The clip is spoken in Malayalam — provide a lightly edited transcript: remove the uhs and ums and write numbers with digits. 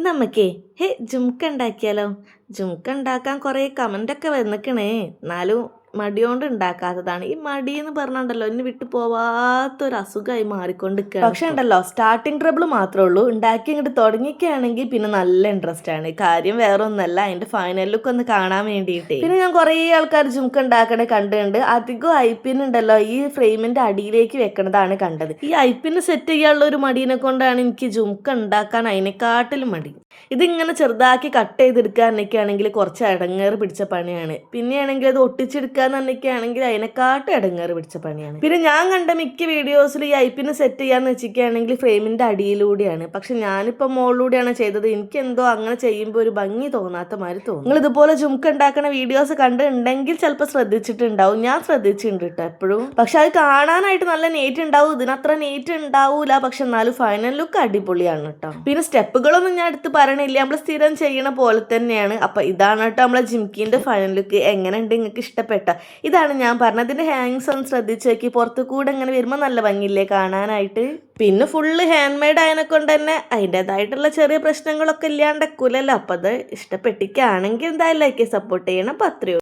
നമുക്കേ ജുംക്ക ഉണ്ടാക്കിയാലോ? ജുംക്ക ഉണ്ടാക്കാൻ കുറേ കമൻ്റൊക്കെ വന്നിക്കണേ. എന്നാലും മടിയോണ്ട് ഉണ്ടാക്കാത്തതാണ്. ഈ മടി എന്ന് പറഞ്ഞിട്ടുണ്ടല്ലോ എന്നെ വിട്ടു പോവാത്തൊരു അസുഖമായി മാറിക്കൊണ്ടിരിക്കുകയാണ്. പക്ഷെ ഉണ്ടല്ലോ സ്റ്റാർട്ടിങ് ട്രബിൾ മാത്രമേ ഉള്ളൂ. ഉണ്ടാക്കി ഇങ്ങോട്ട് തുടങ്ങിക്കുകയാണെങ്കിൽ പിന്നെ നല്ല ഇൻട്രസ്റ്റ് ആണ്. കാര്യം വേറെ ഒന്നല്ല, അതിന്റെ ഫൈനൽ ലുക്ക് ഒന്ന് കാണാൻ വേണ്ടിയിട്ട്. പിന്നെ ഞാൻ കുറേ ആൾക്കാർ ജുംക്ക ഉണ്ടാക്കണേ കണ്ടിട്ടുണ്ട്. അധികം ഐപ്പിൻ ഉണ്ടല്ലോ ഈ ഫ്രെയിമിന്റെ അടിയിലേക്ക് വെക്കണതാണ് കണ്ടത്. ഈ ഐപ്പിന് സെറ്റ് ചെയ്യാനുള്ള ഒരു മടീനെ കൊണ്ടാണ് എനിക്ക് ജുംക്ക ഉണ്ടാക്കാൻ അതിനെക്കാട്ടിലും മടി. ഇതിങ്ങനെ ചെറുതാക്കി കട്ട് ചെയ്തെടുക്കാന്നൊക്കെയാണെങ്കിൽ കുറച്ച് ഇടങ്ങേറ് പിടിച്ച പണിയാണ്. പിന്നെയാണെങ്കിൽ അത് ഒട്ടിച്ചെടുക്കാന്നൊക്കെയാണെങ്കിൽ അതിനെക്കാട്ടും ഇടങ്ങേറ് പിടിച്ച പണിയാണ്. പിന്നെ ഞാൻ കണ്ട മിക്ക വീഡിയോസിൽ ഈ ഐപ്പിന് സെറ്റ് ചെയ്യാന്ന് വെച്ചിരിക്കുകയാണെങ്കിൽ ഫ്രെയിമിന്റെ അടിയിലൂടെയാണ്. പക്ഷെ ഞാനിപ്പോൾ മുകളിലൂടെയാണ് ചെയ്തത്. എനിക്ക് എന്തോ അങ്ങനെ ചെയ്യുമ്പോൾ ഒരു ഭംഗി തോന്നാത്ത മാതിരി തോന്നും. നിങ്ങൾ ഇതുപോലെ ജുംക്ക ഉണ്ടാക്കുന്ന വീഡിയോസ് കണ്ടിട്ടുണ്ടെങ്കിൽ ചിലപ്പോൾ ശ്രദ്ധിച്ചിട്ടുണ്ടാവും. ഞാൻ ശ്രദ്ധിച്ചിട്ടുണ്ട് കേട്ടോ എപ്പോഴും. പക്ഷെ അത് കാണാനായിട്ട് നല്ല നീറ്റ് ഉണ്ടാവും. ഇതിനത്ര നീറ്റ് ഉണ്ടാവൂല. പക്ഷെ എന്നാലും ഫൈനൽ ലുക്ക് അടിപൊളിയാണ് കേട്ടോ. പിന്നെ സ്റ്റെപ്പുകളൊന്നും ഞാൻ എടുത്ത് പറയണില്ല, നമ്മൾ സ്ഥിരം ചെയ്യണ പോലെ തന്നെയാണ്. അപ്പൊ ഇതാണ് കേട്ടോ നമ്മളെ ജിംക്കിന്റെ ഫൈനൽ ലുക്ക്. എങ്ങനെ ഉണ്ട്, നിങ്ങൾക്ക് ഇഷ്ടപ്പെട്ട? ഇതാണ് ഞാൻ പറഞ്ഞത്. ഇതിന്റെ ഹാങ്സ് ഒന്ന് ശ്രദ്ധിച്ചു നോക്കി. പുറത്തു കൂടെ ഇങ്ങനെ വരുമ്പോൾ നല്ല ഭംഗിയില്ലേ കാണാനായിട്ട്. പിന്നെ ഫുള്ള് ഹാൻഡ് മെയ്ഡ് ആയതിനെ കൊണ്ട് തന്നെ അതിൻ്റെതായിട്ടുള്ള ചെറിയ പ്രശ്നങ്ങളൊക്കെ ഇല്ലാണ്ടക്കൂലല്ലോ. അപ്പൊ അത് ഇഷ്ടപ്പെട്ടിക്കാണെങ്കിൽ എന്തായാലും ലൈക്ക് സപ്പോർട്ട് ചെയ്യണം. അപ്പൊ അത്രയോ.